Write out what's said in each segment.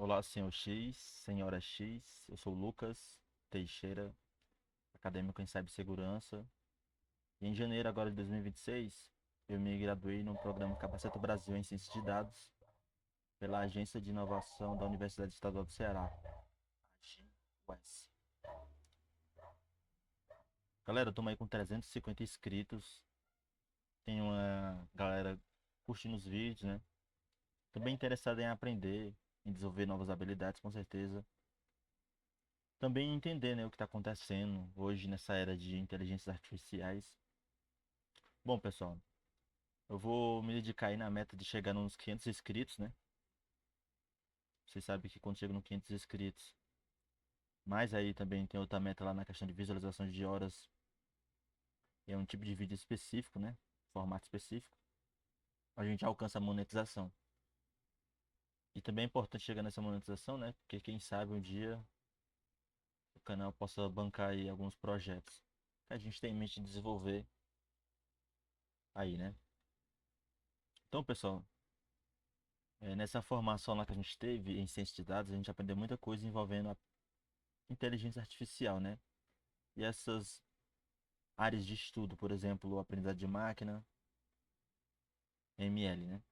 Olá, senhor X, senhora X, eu sou o Lucas Teixeira, acadêmico em cibersegurança. E em janeiro agora de 2026, eu me graduei no programa Capacita Brasil em Ciência de Dados pela Agência de Inovação da Universidade Estadual do Ceará, AGUS. Galera, eu tô aí com 350 inscritos, tem uma galera curtindo os vídeos, né? Também interessada em aprender, em desenvolver novas habilidades, com certeza. Também entender, né, o que está acontecendo hoje nessa era de inteligências artificiais. Bom, pessoal, eu vou me dedicar aí na meta de chegar nos 500 inscritos, né? Vocês sabem que quando chega nos 500 inscritos, mas aí também tem outra meta lá na questão de visualização de horas, é um tipo de vídeo específico, né? Formato específico, a gente alcança a monetização. E também é importante chegar nessa monetização, né? Porque quem sabe um dia o canal possa bancar aí alguns projetos que a gente tem em mente de desenvolver aí, né? Então, pessoal, nessa formação lá que a gente teve em ciência de dados, a gente aprendeu muita coisa envolvendo a inteligência artificial, né? E essas áreas de estudo, por exemplo, aprendizado de máquina, ML, né?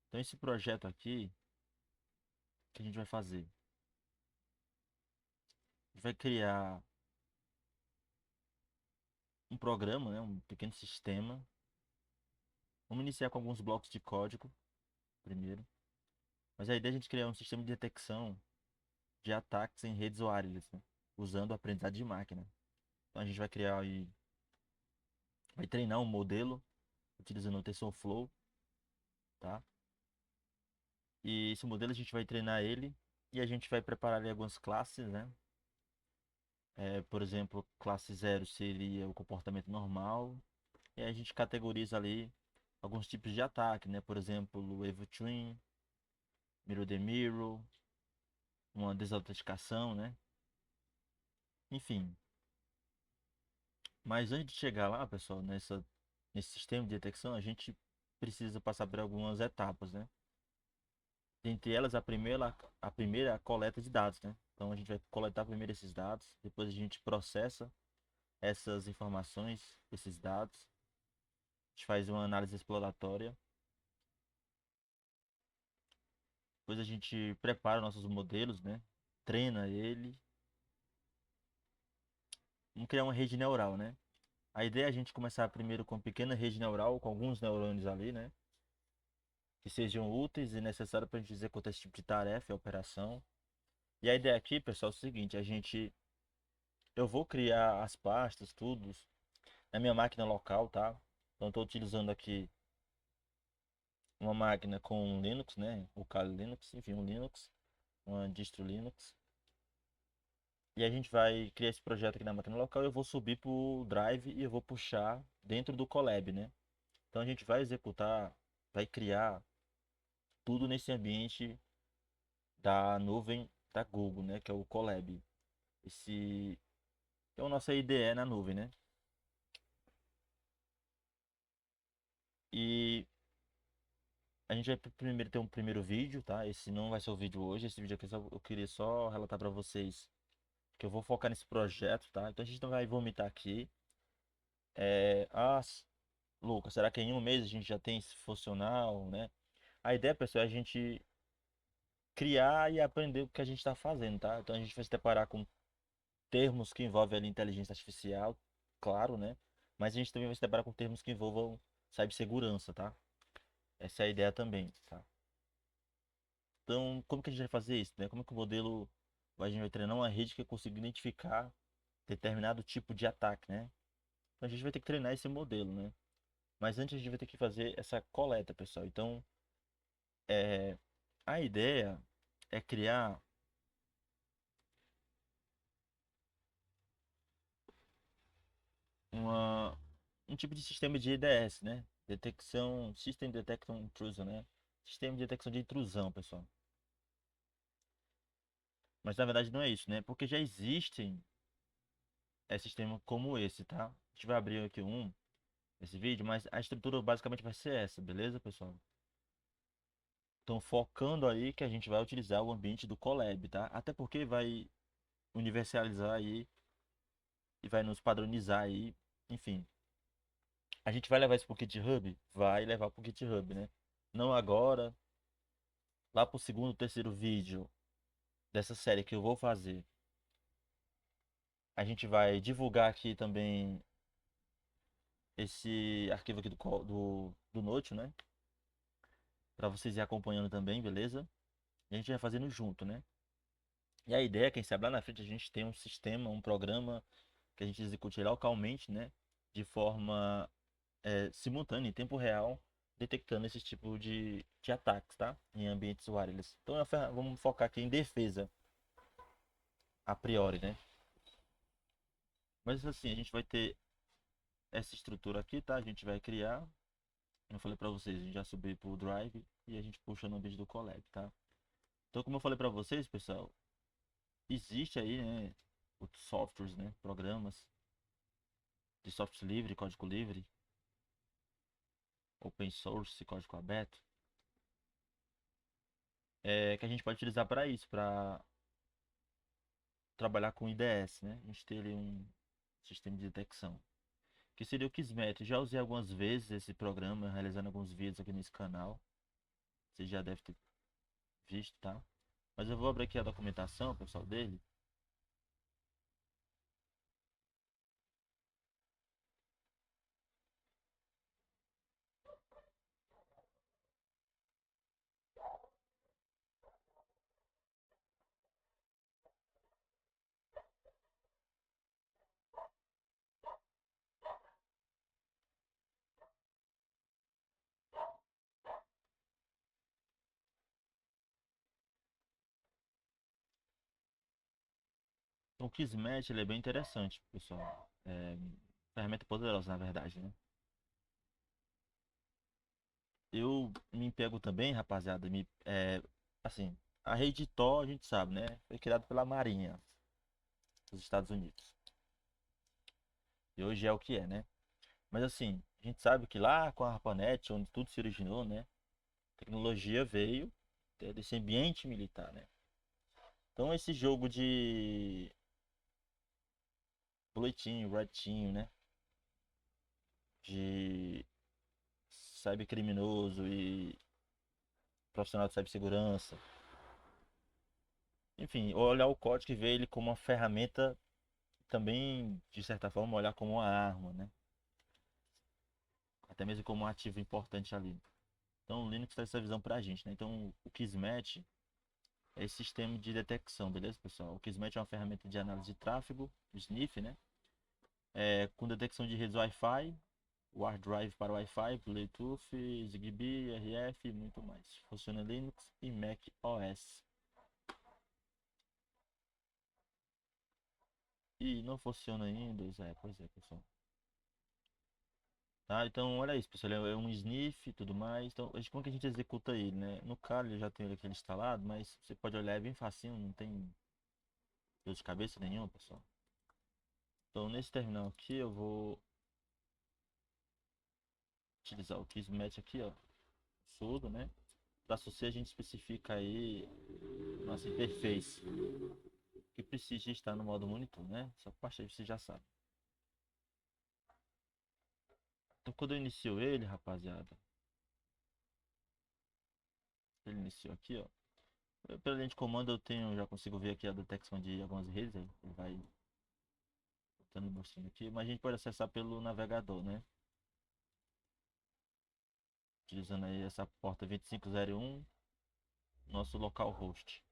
Então esse projeto aqui, o que a gente vai fazer? A gente vai criar um programa, né? Um pequeno sistema. Vamos iniciar com alguns blocos de código primeiro. Mas a ideia é a gente criar um sistema de detecção de ataques em redes wireless, né? Usando o aprendizado de máquina. Então a gente vai criar e vai treinar um modelo utilizando o TensorFlow, tá? E esse modelo a gente vai treinar ele e a gente vai preparar ali algumas classes, né? Por exemplo, classe 0 seria o comportamento normal. E aí a gente categoriza ali alguns tipos de ataque, né? Por exemplo, o Evil Twin, Mirror the Mirror, uma desautenticação, né? Enfim. Mas antes de chegar lá, pessoal, nesse sistema de detecção, a gente precisa passar por algumas etapas, né? Dentre elas, a primeira é a coleta de dados, né? Então a gente vai coletar primeiro esses dados, depois a gente processa essas informações, esses dados, a gente faz uma análise exploratória, depois a gente prepara nossos modelos, né? Treina ele, vamos criar uma rede neural, né? A ideia é a gente começar primeiro com uma pequena rede neural, com alguns neurônios ali, né? Que sejam úteis e necessários para a gente executar esse tipo de tarefa e operação. E a ideia aqui, pessoal, é o seguinte, eu vou criar as pastas, tudo, na minha máquina local, tá? Então estou utilizando aqui uma máquina com Linux, né? O Kali Linux, enfim, um Linux, uma distro Linux. E a gente vai criar esse projeto aqui na máquina local. Eu vou subir para o Drive e eu vou puxar dentro do Colab, né? Então a gente vai executar, vai criar tudo nesse ambiente da nuvem da Google, né? Que é o Colab. Esse é a nossa IDE na nuvem, né? E a gente vai primeiro ter um primeiro vídeo, tá? Esse não vai ser o vídeo hoje. Esse vídeo aqui eu queria só relatar para vocês que eu vou focar nesse projeto, tá? Então a gente não vai vomitar aqui. Lucas, será que em um mês a gente já tem esse funcional, né? A ideia, pessoal, é a gente criar e aprender o que a gente está fazendo, tá? Então a gente vai se deparar com termos que envolvem ali inteligência artificial, claro, né? Mas a gente também vai se deparar com termos que envolvam cibersegurança, tá? Essa é a ideia também, tá? Então, como que a gente vai fazer isso, né? Como que o modelo, a gente vai treinar uma rede que consiga identificar determinado tipo de ataque, né? Então a gente vai ter que treinar esse modelo, né? Mas antes a gente vai ter que fazer essa coleta, pessoal. Então, é, a ideia é criar uma, um tipo de sistema de IDS, né? Detecção, System Detection Intrusion, né? Sistema de detecção de intrusão, pessoal. Mas na verdade não é isso, né? Porque já existem sistemas como esse, tá? A gente vai abrir aqui esse vídeo, mas a estrutura basicamente vai ser essa, beleza, pessoal? Então, focando aí que a gente vai utilizar o ambiente do Colab, tá? Até porque vai universalizar aí e vai nos padronizar aí, enfim. A gente vai levar isso pro GitHub? Vai levar pro GitHub, né? Não agora, lá pro segundo, terceiro vídeo dessa série que eu vou fazer. A gente vai divulgar aqui também esse arquivo aqui do Note, né? Para vocês ir acompanhando também, beleza? E a gente vai fazendo junto, né? E a ideia, quem sabe lá na frente a gente tem um sistema, um programa que a gente execute localmente, né? De forma simultânea, em tempo real, detectando esse tipo de ataques, tá? Em ambientes wireless. Então vamos focar aqui em defesa, a priori, né? Mas assim, a gente vai ter essa estrutura aqui, tá? A gente vai criar. Eu falei para vocês, a gente já subiu pro Drive e a gente puxa no ambiente do Colab, tá? Então, como eu falei para vocês, pessoal, existe aí, né, os softwares, né, programas de software livre, código livre, open source, código aberto, que a gente pode utilizar para isso, para trabalhar com IDS, né? A gente tem ali um sistema de detecção, que seria o Kismet. Já usei algumas vezes esse programa, realizando alguns vídeos aqui nesse canal. Você já deve ter visto, tá? Mas eu vou abrir aqui a documentação, pessoal, dele. Então, o Kismet, ele é bem interessante, pessoal. Ferramenta poderosa, na verdade, né? Eu me pego também, rapaziada, assim, a rede Tor, a gente sabe, né? Foi criada pela Marinha dos Estados Unidos. E hoje é o que é, né? Mas assim, a gente sabe que lá com a ARPANET, onde tudo se originou, né? A tecnologia veio desse ambiente militar, né? Então esse jogo de boletim, ratinho, né? De cybercriminoso e profissional de cibersegurança. Enfim, olhar o código e ver ele como uma ferramenta, também, de certa forma, olhar como uma arma, né? Até mesmo como um ativo importante ali. Então o Linux traz essa visão pra gente, né? Então o Kismet é esse sistema de detecção, beleza, pessoal? O Kismet é uma ferramenta de análise de tráfego, sniff, né? Com detecção de redes Wi-Fi, Hard Drive para Wi-Fi, Bluetooth, Zigbee, RF e muito mais. Funciona em Linux e Mac OS. E não funciona em Windows, pois é, pessoal. Tá, então olha isso, pessoal, é um sniff e tudo mais. Então, como que a gente executa ele, né? No Kali eu já tenho ele aqui instalado, mas você pode olhar, é bem facinho, não tem dor de cabeça nenhuma, pessoal. Então, nesse terminal aqui, eu vou utilizar o Kismet aqui, ó, sudo, né? Para sucer a gente especifica aí nossa interface, que precisa estar no modo monitor, né? Só que parte aí você já sabe. Então, quando eu inicio ele, rapaziada, ele iniciou aqui, ó. Pela linha de comando eu tenho, já consigo ver aqui a detecção de algumas redes, aí ele vai botando mostrando aqui, mas a gente pode acessar pelo navegador, né? Utilizando aí essa porta 2501, nosso localhost.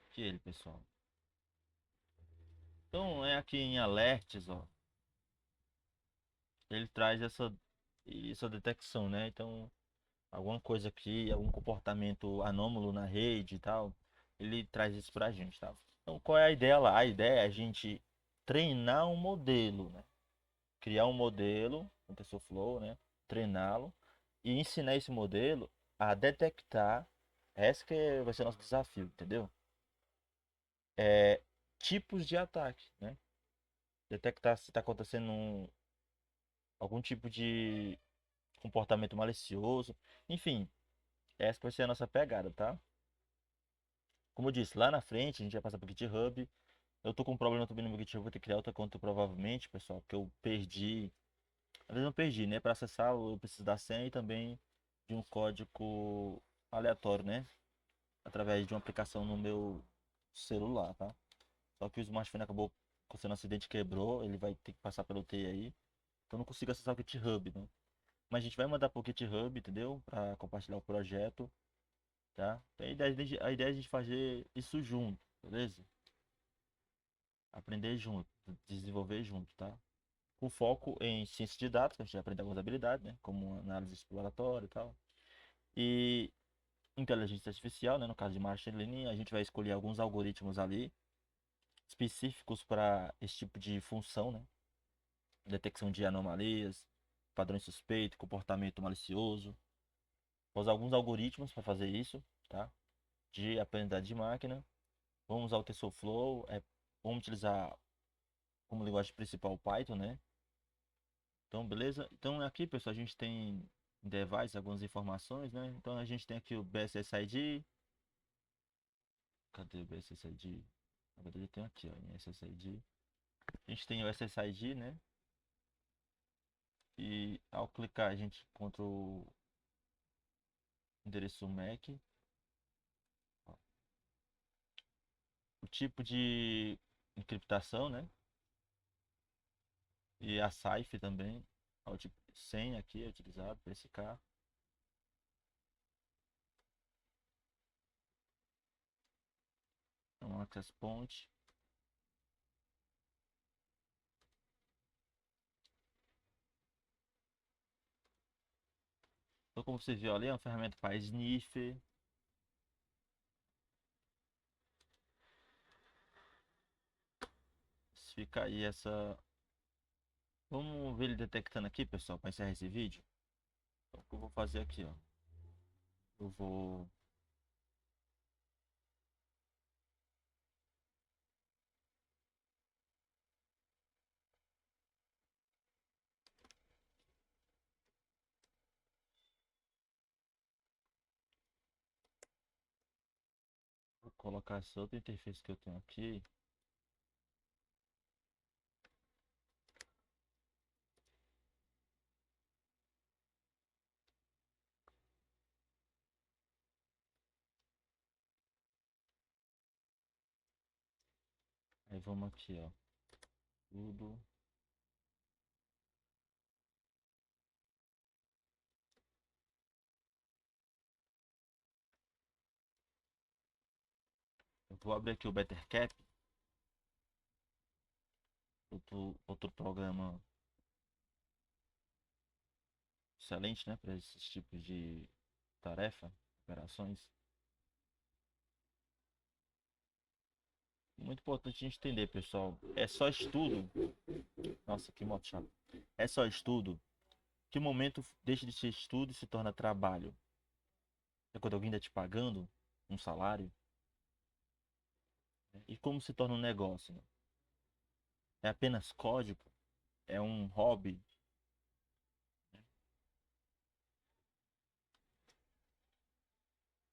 Aqui ele, pessoal. Então é aqui em alerts, ó. Ele traz essa detecção, né? Então, alguma coisa aqui, algum comportamento anômalo na rede e tal, ele traz isso pra gente, tá? Então, qual é a ideia lá? A ideia é a gente treinar um modelo, né? Criar um modelo com TensorFlow, né? Treiná-lo e ensinar esse modelo a detectar, esse que vai ser o nosso desafio, entendeu? É, tipos de ataque, né? Detectar se está acontecendo algum tipo de comportamento malicioso. Enfim, essa vai ser a nossa pegada, tá? Como eu disse, lá na frente a gente vai passar pro GitHub. Eu tô com um problema também no meu GitHub, vou ter que criar outra conta provavelmente, pessoal, porque eu perdi. Às vezes eu perdi, né? Para acessar, eu preciso da senha e também de um código aleatório, né? Através de uma aplicação no meu celular, tá? Só que o smartphone acabou acontecendo um acidente, quebrou, ele vai ter que passar pelo TI aí. Então eu não consigo acessar o GitHub, né? Mas a gente vai mandar pro GitHub, entendeu? Para compartilhar o projeto, tá? Então a ideia é a gente fazer isso junto, beleza? Aprender junto, desenvolver junto, tá? Com foco em ciência de dados, que a gente vai aprender algumas habilidades, né? Como análise exploratória e tal. E inteligência artificial, né? No caso de machine learning, a gente vai escolher alguns algoritmos ali específicos para esse tipo de função, né? Detecção de anomalias, padrões suspeitos, comportamento malicioso. Vou usar alguns algoritmos para fazer isso, tá? De aprendizagem de máquina. Vamos usar o TensorFlow, vamos utilizar como linguagem principal o Python, né? Então, beleza? Então, aqui, pessoal, a gente tem em device algumas informações, né? Então, a gente tem aqui o BSSID. Cadê o BSSID? Na verdade, eu tenho aqui, ó, em SSID. A gente tem o SSID, né? E ao clicar, a gente encontra o endereço MAC. Ó, o tipo de encriptação, né? E a cipher também. Ó, o tipo de senha aqui é utilizado, PSK. É um access point. Então, como você viu ali, é uma ferramenta para sniffer. Fica aí essa. Vamos ver ele detectando aqui, pessoal, para encerrar esse vídeo. Então, o que eu vou fazer aqui, ó. Eu vou colocar essa outra interface que eu tenho aqui. Aí vamos aqui, ó. Tudo. Eu vou abrir aqui o BetterCap, outro programa excelente, né, para esses tipos de tarefa, operações. Muito importante a gente entender, pessoal. É só estudo. Nossa, que moto chato. É só estudo. Que momento deixa de ser estudo e se torna trabalho? É quando alguém está te pagando um salário? Né? E como se torna um negócio? Né? É apenas código? É um hobby?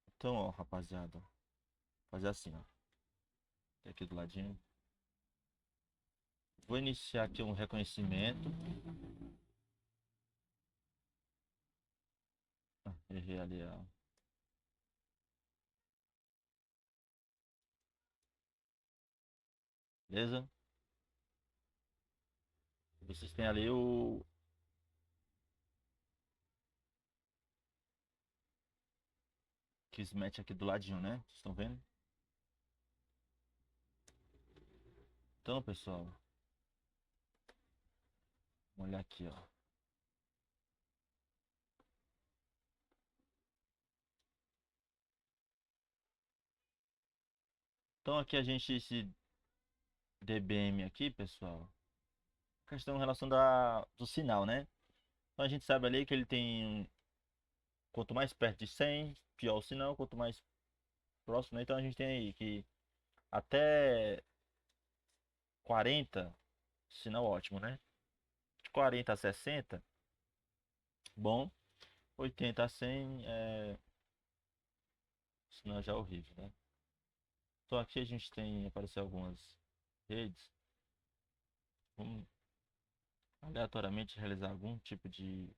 Então, ó, rapaziada, fazer assim, ó. Aqui do ladinho. Vou iniciar aqui um reconhecimento. Errei ali, ó. Beleza? Vocês têm ali o Kismet aqui do ladinho, né? Vocês estão vendo? Então, pessoal, vamos olhar aqui, ó. Então, aqui a gente, esse DBM aqui, pessoal, questão em relação do sinal, né? Então, a gente sabe ali que ele tem Quanto mais perto de 100, pior o sinal. Quanto mais próximo, né? Então a gente tem aí que até 40, sinal ótimo, né? De 40 a 60, bom. 80 a 100 sinal já horrível, né? Então aqui a gente tem, aparecer algumas redes. Vamos aleatoriamente realizar algum tipo de...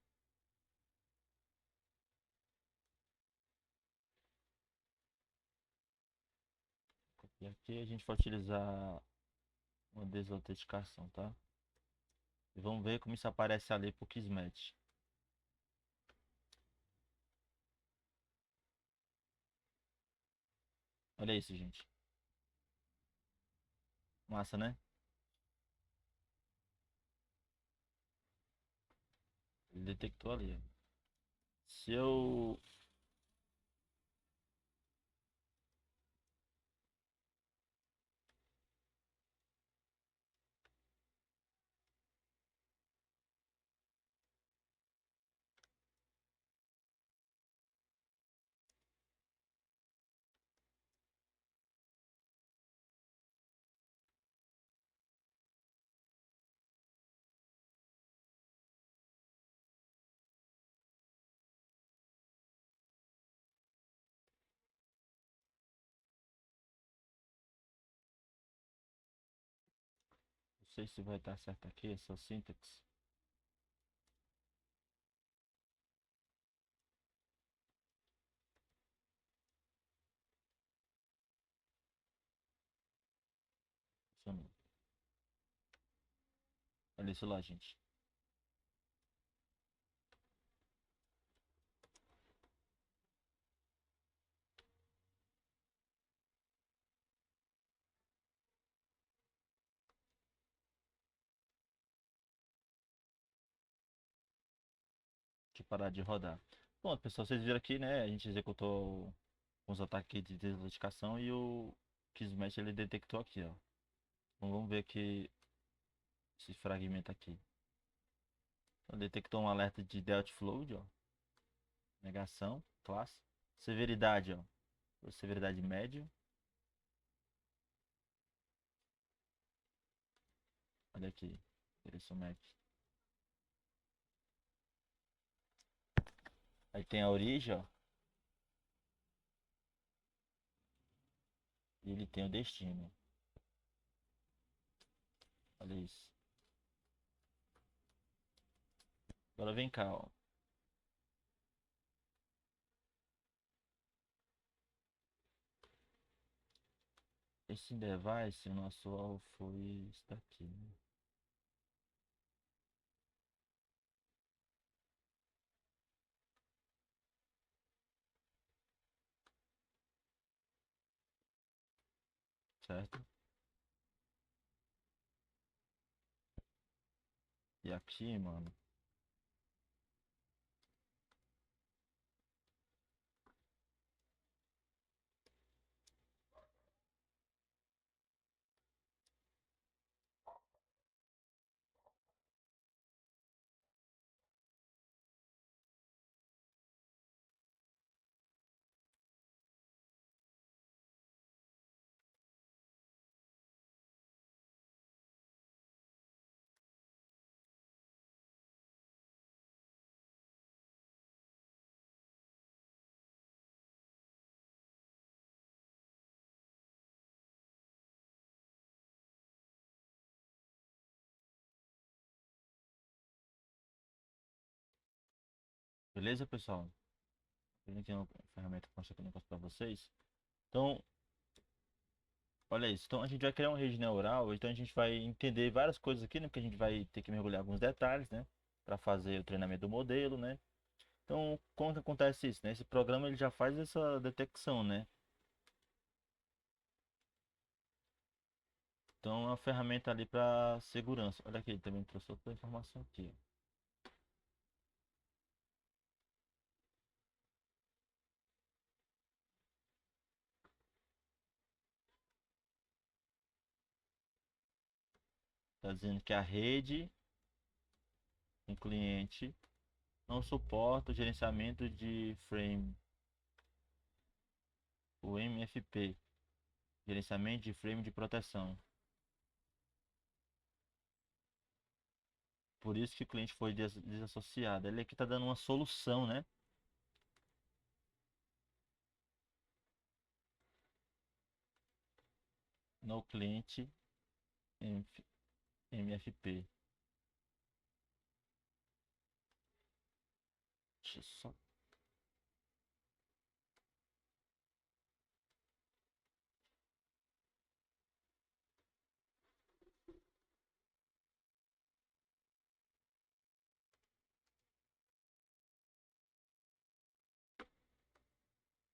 E aqui a gente vai utilizar uma desautenticação, tá? E vamos ver como isso aparece ali pro Kismet. Olha isso, gente. Massa, né? Ele detectou ali, ó. Se eu... Não sei se vai estar certo aqui, essa sintaxe. Funcionou. Olha isso lá, gente. Deixa eu parar de rodar. Bom, pessoal, vocês viram aqui, né? A gente executou uns ataques de desautenticação e o Kismet ele detectou aqui, ó. Então vamos ver aqui esse fragmento aqui. Então, detectou um alerta de Delta Flood, ó. Negação, classe. Severidade, ó. Severidade médio. Olha aqui. Direção map. Aí tem a origem, ó. E ele tem o destino. Olha isso. Agora vem cá, ó. Esse device, o nosso alvo foi isso daqui, né? Certo? E aqui, mano. Beleza, pessoal? Eu tenho uma ferramenta que mostra aqui um negócio pra vocês. Então, olha isso. Então a gente vai criar uma rede neural. Então a gente vai entender várias coisas aqui, né? Porque a gente vai ter que mergulhar alguns detalhes, né? Para fazer o treinamento do modelo, né? Então, como que acontece isso, né? Esse programa ele já faz essa detecção, né? Então é uma ferramenta ali para segurança. Olha aqui, ele também trouxe outra informação aqui, ó. Tá dizendo que a rede, um cliente, não suporta o gerenciamento de frame, o MFP, gerenciamento de frame de proteção. Por isso que o cliente foi desassociado. Ele aqui está dando uma solução, né? No cliente MFP. Deixa eu só.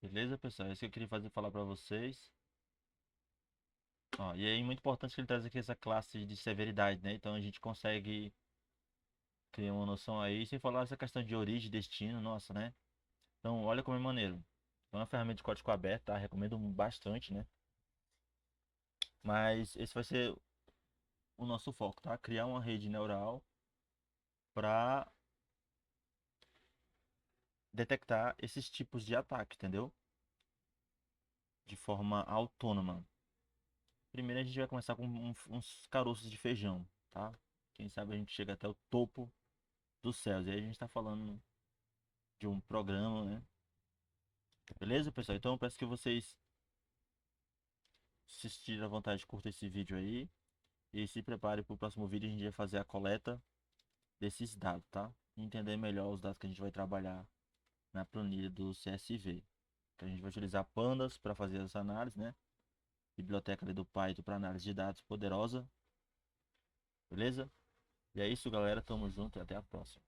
Beleza, pessoal? É isso que eu queria falar para vocês. Ó, e aí, muito importante que ele traz aqui essa classe de severidade, né? Então a gente consegue criar uma noção aí. Sem falar essa questão de origem e destino, nossa, né? Então, olha como é maneiro. É uma ferramenta de código aberto, tá? Recomendo bastante, né? Mas esse vai ser o nosso foco, tá? Criar uma rede neural para detectar esses tipos de ataque, entendeu? De forma autônoma. Primeiro a gente vai começar com uns caroços de feijão, tá? Quem sabe a gente chega até o topo dos céus. E aí a gente tá falando de um programa, né? Beleza, pessoal? Então eu peço que vocês, se sentirem à vontade, curtam esse vídeo aí. E se preparem para o próximo vídeo. A gente vai fazer a coleta desses dados, tá? Entender melhor os dados que a gente vai trabalhar na planilha do CSV. Então, a gente vai utilizar pandas para fazer essa análise, né? Biblioteca ali do Python para análise de dados poderosa. Beleza? E é isso, galera. Tamo junto e até a próxima.